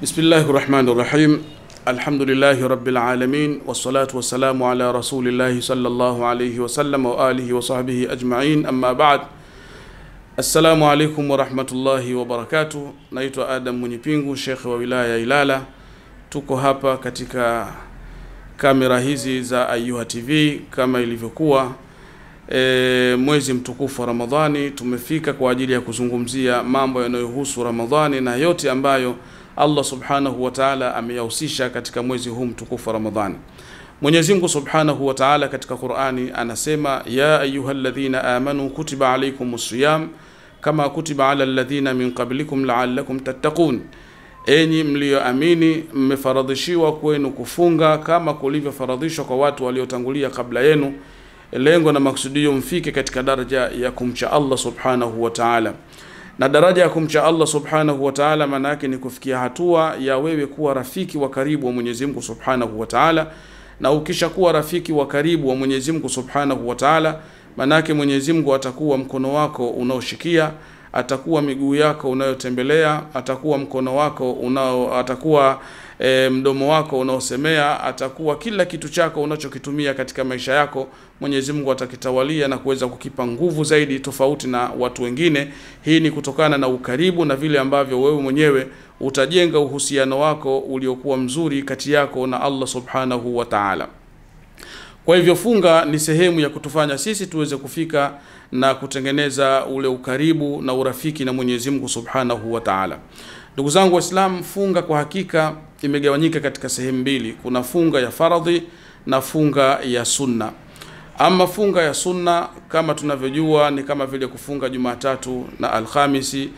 بسم الله الرحمن الرحيم. الحمد لله رب العالمين والصلاة والسلام على رسول الله صلى الله عليه وسلم وآله وصحبه أجمعين. أما بعد. السلام عليكم ورحمة الله وبركاته. Naitwa Adam Munyipingu, Sheikh wa wilaya Ilala. Tuko hapa katika kamera hizi za Ayuha TV kama ilivyokuwa mwezi mtukufu wa Ramadhani. Tumefika kwa ajili ya kuzungumzia mambo yanayohusu Ramadhani na yote ambayo Allah subhanahu wa ta'ala ameyahusisha katika mwezi huu mtukufu wa Ramadhani. Mwenyezi Mungu subhanahu wa ta'ala katika Qur'ani anasema, ya ayyuhalladhina amanu kutiba alaykumus siyam kama kutiba ala alladhina min qablikum la'allakum tattaqun. Enyi mlioamini, mmefaradhishiwa kwenu kufunga kama kulivyofaradhishwa kwa watu waliotangulia kabla yenu, lengo na maksudio mfike katika daraja ya kumcha Allah subhanahu wa ta'ala. Na daraja ya kumcha Allah subhanahu wa ta'ala maana yake ni kufikia hatua ya wewe kuwa rafiki wa karibu wa Mwenyezi Mungu subhanahu wa ta'ala. Na ukisha kuwa rafiki wa karibu wa Mwenyezi Mungu subhanahu wa ta'ala, maana yake Mwenyezi Mungu atakuwa mkono wako unaoshikia, atakuwa miguu yako unayotembelea, atakuwa mkono wako atakuwa mdomo wako unaosemea, atakuwa kila kitu chako unachokitumia katika maisha yako. Mwenyezi Mungu atakitawalia na kuweza kukipa nguvu zaidi tofauti na watu wengine. Hii ni kutokana na ukaribu na vile ambavyo wewe mwenyewe utajenga uhusiano wako uliokuwa mzuri kati yako na Allah subhanahu wa ta'ala. Kwa hivyo funga ni sehemu ya kutufanya sisi tuweze kufika na kutengeneza ule ukaribu na urafiki na Mwenyezi Mungu subhanahu wa ta'ala. Ndugu zangu Waislamu, funga kwa hakika imegawanyika katika sehemu mbili. Kuna funga ya faradhi na funga ya sunna. Ama funga ya sunna kama tunavyojua ni kama vile kufunga Jumatatu na Alhamisi,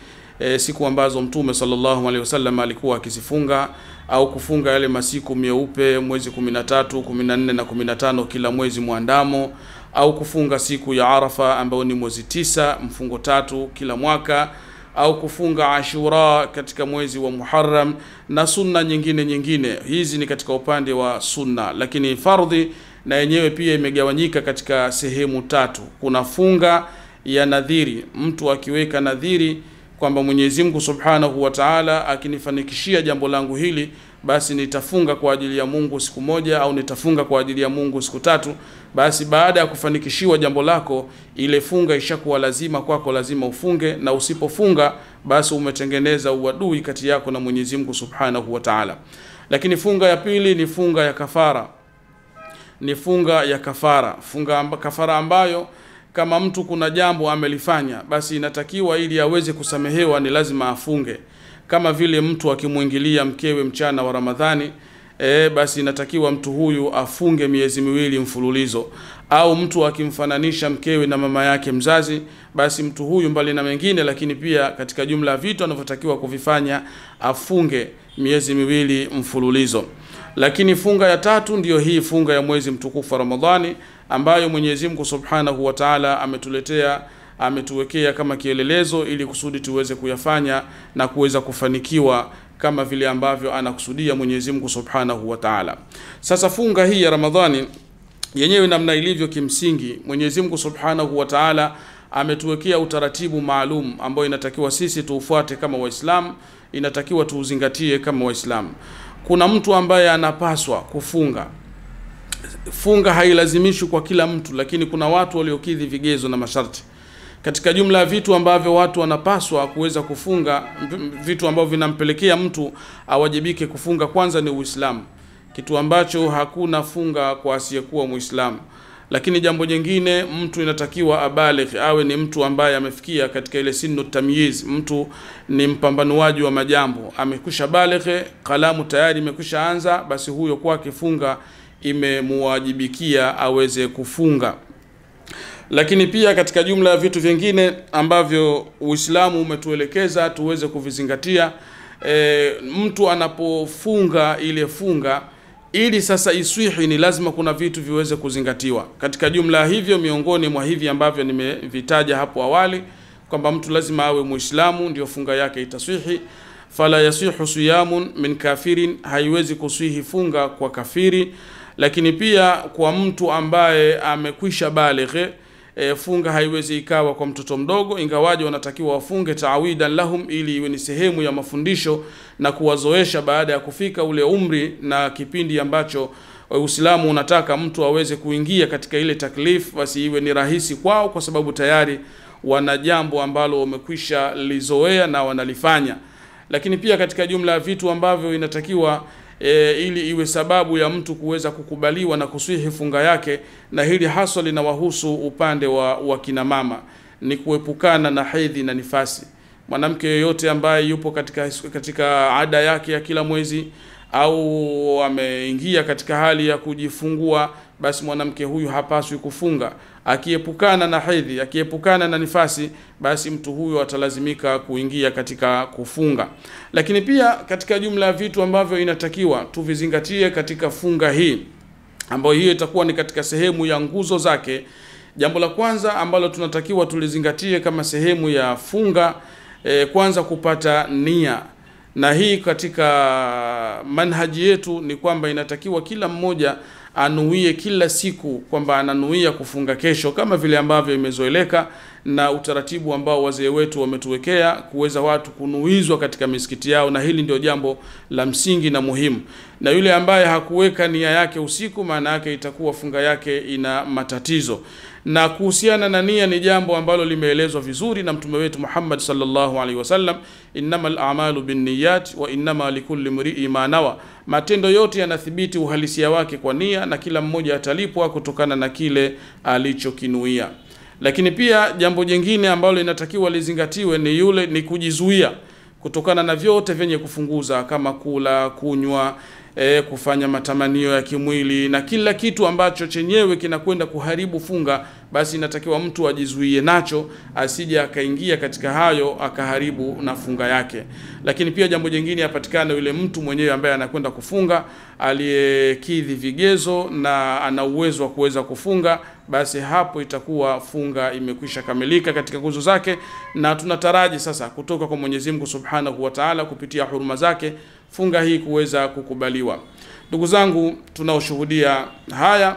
siku ambazo Mtume sallallahu alaihi wasallam alikuwa akizifunga, au kufunga yale masiku meupe mwezi 13, 14 na 15 kila mwezi muandamo, au kufunga siku ya Arafa ambayo ni mwezi 9 mfungo 3 kila mwaka, au kufunga Ashura katika mwezi wa Muharram na sunna nyingine. Hizi ni katika upande wa sunna. Lakini fardhi na yenyewe pia imegawanyika katika sehemu tatu. Kuna funga ya nadhiri, mtu akiweka nadhiri kwamba Mwenyezi Mungu subhanahu wa ta'ala akinifanikishia jambo langu hili, basi nitafunga kwa ajili ya Mungu siku moja, au nitafunga kwa ajili ya Mungu siku 3. Basi baada ya kufanikishiwa jambo lako, ile funga ishakuwa lazima kwako, lazima ufunge. Na usipofunga basi umetengeneza uadui kati yako na Mwenyezi Mungu subhanahu wa ta'ala. Lakini funga ya pili ni funga ya kafara. Ni funga ya kafara. Kafara ambayo kama mtu kuna jambo amelifanya, basi inatakiwa ili aweze kusamehewa ni lazima afunge. Kama vile mtu akimuingilia mkewe mchana wa Ramadhani, basi inatakiwa mtu huyu afunge miezi 2 mfululizo. Au mtu akimfananisha mkewe na mama yake mzazi, basi mtu huyu mbali na mengine, lakini pia katika jumla ya vitu anavyotakiwa kuvifanya, afunge miezi 2 mfululizo. Lakini funga ya tatu ndiyo hii funga ya mwezi mtukufu wa Ramadhani, ambayo Mwenyezi Mungu subhanahu wa ta'ala ametuwekea kama kielelezo ili kusudi tuweze kuyafanya na kuweza kufanikiwa kama vile ambavyo anakusudia Mwenyezi Mungu subhanahu wa ta'ala. Sasa funga hii ya Ramadhani yenyewe namna ilivyo, kimsingi Mwenyezi Mungu subhanahu wa ta'ala ametuwekea utaratibu maalum ambao inatakiwa sisi tuufuate kama Waislamu, inatakiwa tuuzingatie kama Waislamu. Kuna mtu ambaye anapaswa kufunga. Funga hailazimishwi kwa kila mtu, lakini kuna watu waliokidhi vigezo na masharti. Katika jumla ya vitu ambavyo watu wanapaswa kuweza kufunga, vitu ambavyo vinampelekea mtu awajibike kufunga, kwanza ni Uislamu, kitu ambacho hakuna funga kwa asiyekuwa Muislamu. Lakini jambo jingine, mtu inatakiwa abaligh, awe ni mtu ambaye amefikia katika ile sinu tamyiz, mtu ni mpambanuaji wa majambo, amekwisha baligh, kalamu tayari imekwisha anza, basi huyo kwake funga imemuwajibikia aweze kufunga. Lakini pia katika jumla ya vitu vingine ambavyo Uislamu umetuelekeza tuweze kuvizingatia, mtu anapofunga ile funga ili sasa iswihi, ni lazima kuna vitu viweze kuzingatiwa. Katika jumla hivyo, miongoni mwa hivi ambavyo nimevitaja hapo awali, kwamba mtu lazima awe Muislamu ndio funga yake itaswihi. Fala yasihu siyamun min kafirin, haiwezi kuswihi funga kwa kafiri. Lakini pia kwa mtu ambaye amekwisha balighe, funga haiwezi ikawa kwa mtoto mdogo, ingawaje wanatakiwa wafunge ta'awidan lahum, ili iwe ni sehemu ya mafundisho na kuwazoesha baada ya kufika ule umri na kipindi ambacho Uislamu unataka mtu aweze kuingia katika ile taklif, basi iwe ni rahisi kwao, kwa sababu tayari wana jambo ambalo wamekwisha lizoea na wanalifanya. Lakini pia katika jumla ya vitu ambavyo inatakiwa ili iwe sababu ya mtu kuweza kukubaliwa na kusihi funga yake, na hili haswa linawahusu upande wa kina mama, ni kuepukana na hedhi na nifasi. Mwanamke yoyote ambaye yupo katika ada yake ya kila mwezi au ameingia katika hali ya kujifungua, basi mwanamke huyu hapaswi kufunga. Akiepukana na hedhi, akiepukana na nifasi, basi mtu huyu atalazimika kuingia katika kufunga. Lakini pia katika jumla ya vitu ambavyo inatakiwa tuvizingatie katika funga hii, ambayo hiyo itakuwa ni katika sehemu ya nguzo zake, jambo la kwanza ambalo tunatakiwa tulizingatie kama sehemu ya funga, kwanza kupata nia. Na hii katika manhaji yetu ni kwamba inatakiwa kila mmoja anuie kila siku kwamba ananuia kufunga kesho, kama vile ambavyo imezoeleka na utaratibu ambao wazee wetu wametuwekea kuweza watu kunuizwa katika misikiti yao, na hili ndio jambo la msingi na muhimu. Na yule ambaye hakuweka nia yake usiku, maana yake itakuwa funga yake ina matatizo. Na kuhusiana na nia ni jambo ambalo limeelezwa vizuri na mtume wetu Muhammad sallallahu alaihi wasallam, innamal a'malu binniyat wa innama likulli imri'in ma nawa. Matendo yote yanathibiti uhalisia wake kwa nia, na kila mmoja atalipwa kutokana na kile alichokinuia. Lakini pia jambo jingine ambalo inatakiwa lizingatiwe ni kujizuia kutokana na vyote vyenye kufunguza, kama kula, kunywa, kufanya matamanio ya kimwili na kila kitu ambacho chenyewe kinakwenda kuharibu funga, basi inatakiwa mtu ajizuie nacho, asije akaingia katika hayo akaharibu na funga yake. Lakini pia jambo jingine, apatikane yule mtu mwenyewe ambaye anakwenda kufunga aliyekidhi vigezo na ana uwezo wa kuweza kufunga, basi hapo itakuwa funga imekwisha kamilika katika nguzo zake, na tunataraji sasa kutoka kwa Mwenyezi Mungu Subhanahu wa Ta'ala kupitia huruma zake funga hii kuweza kukubaliwa. Ndugu zangu tunaoshuhudia haya,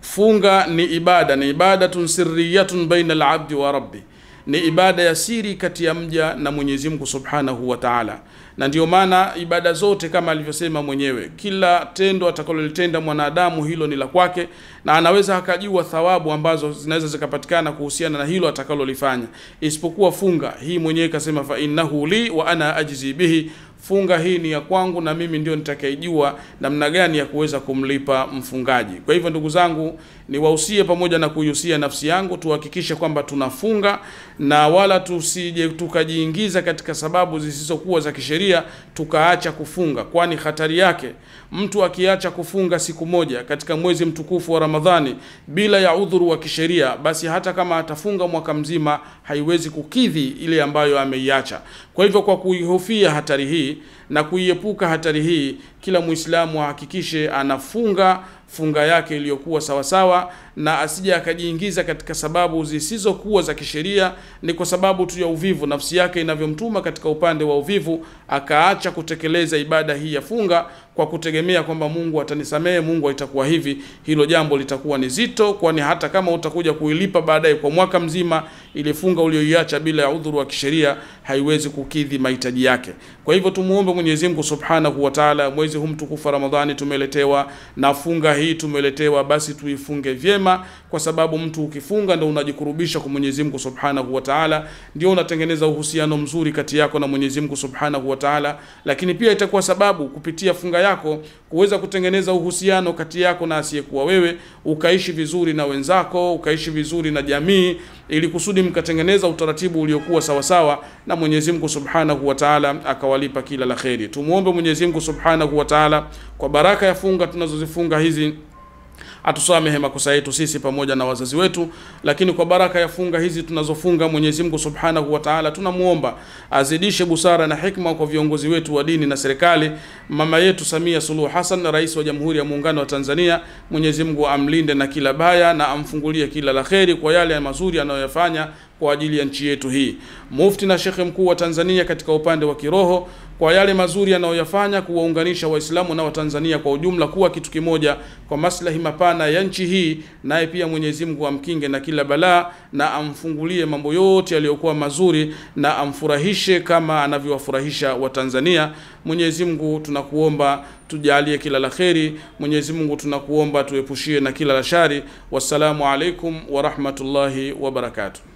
funga ni ibada sirriyatun baina al-abdi wa rabbi, ni ibada ya siri kati ya mja na Mwenyezi Mungu Subhanahu wa Ta'ala. Na ndio maana ibada zote kama alivyosema mwenyewe, kila tendo atakalolitenda mwanadamu hilo ni la kwake, na anaweza akajua thawabu ambazo zinaweza zikapatikana kuhusiana na hilo atakalolifanya, isipokuwa funga hii mwenyewe kasema fa innahu li wa ana ajzi bihi, funga hii ni ya kwangu na mimi ndio nitakayejua namna gani ya kuweza kumlipa mfungaji. Kwa hivyo ndugu zangu, niwahusie pamoja na kuihusia nafsi yangu, tuhakikishe kwamba tunafunga na wala tusije tukajiingiza katika sababu zisizokuwa za kisheria tukaacha kufunga, kwani hatari yake mtu akiacha kufunga siku moja katika mwezi mtukufu wa Ramadhani bila ya udhuru wa kisheria, basi hata kama atafunga mwaka mzima haiwezi kukidhi ile ambayo ameiacha. Kwa hivyo kwa kuihofia hatari hii na kuiepuka hatari hii, kila Muislamu ahakikishe anafunga funga yake iliyokuwa sawa sawa, na asije akajiingiza katika sababu zisizokuwa za kisheria, ni kwa sababu tu ya uvivu, nafsi yake inavyomtuma katika upande wa uvivu, akaacha kutekeleza ibada hii ya funga kwa kutegemea kwamba Mungu atanisamehe, Mungu itakuwa hivi. Hilo jambo litakuwa ni zito, kwani hata kama utakuja kuilipa baadaye kwa mwaka mzima, ile funga uliyoiacha bila ya udhuru wa kisheria haiwezi kukidhi mahitaji yake. Kwa hivyo tumuombe Mwenyezi Mungu Subhanahu wa Ta'ala, mwezi huu mtukufu Ramadhani tumeletewa na funga hii tumeletewa, basi tuifunge vyema, kwa sababu mtu ukifunga ndio unajikurubisha kwa Mwenyezi Mungu Subhanahu wa Ta'ala, ndio unatengeneza uhusiano mzuri kati yako na Mwenyezi Mungu Subhanahu wa Ta'ala. Lakini pia itakuwa sababu kupitia funga yako kuweza kutengeneza uhusiano kati yako na asiyekuwa wewe, ukaishi vizuri na wenzako, ukaishi vizuri na jamii, ili kusudi mkatengeneza utaratibu uliokuwa sawa sawa, na Mwenyezi Mungu Subhanahu wa Ta'ala akawalipa kila la kheri. Tumuombe Mwenyezi Mungu Subhanahu wa Ta'ala kwa baraka ya funga tunazozifunga hizi atusamehe makosa yetu sisi pamoja na wazazi wetu, lakini kwa baraka ya funga hizi tunazofunga, Mwenyezi Mungu Subhanahu wa Ta'ala tunamuomba azidishe busara na hikma kwa viongozi wetu wa dini na serikali. Mama yetu Samia Suluhu Hassan, rais wa Jamhuri ya Muungano wa Tanzania, Mwenyezi Mungu amlinde na kila baya na amfungulie kila la kheri kwa yale mazuri anayoyafanya kwa ajili ya nchi yetu hii. Mufti na Shekhe mkuu wa Tanzania katika upande wa kiroho, kwa yale mazuri anayoyafanya kuwaunganisha Waislamu na Watanzania kwa ujumla kuwa kitu kimoja kwa maslahi mapana ya nchi hii, naye pia Mwenyezi Mungu amkinge na kila balaa na amfungulie mambo yote yaliyokuwa mazuri na amfurahishe kama anavyowafurahisha Watanzania. Mwenyezi Mungu tunakuomba tujalie kila la kheri. Mwenyezi Mungu tunakuomba tuepushie na kila la shari. Wassalamu alaikum wa rahmatullahi wa barakatuh.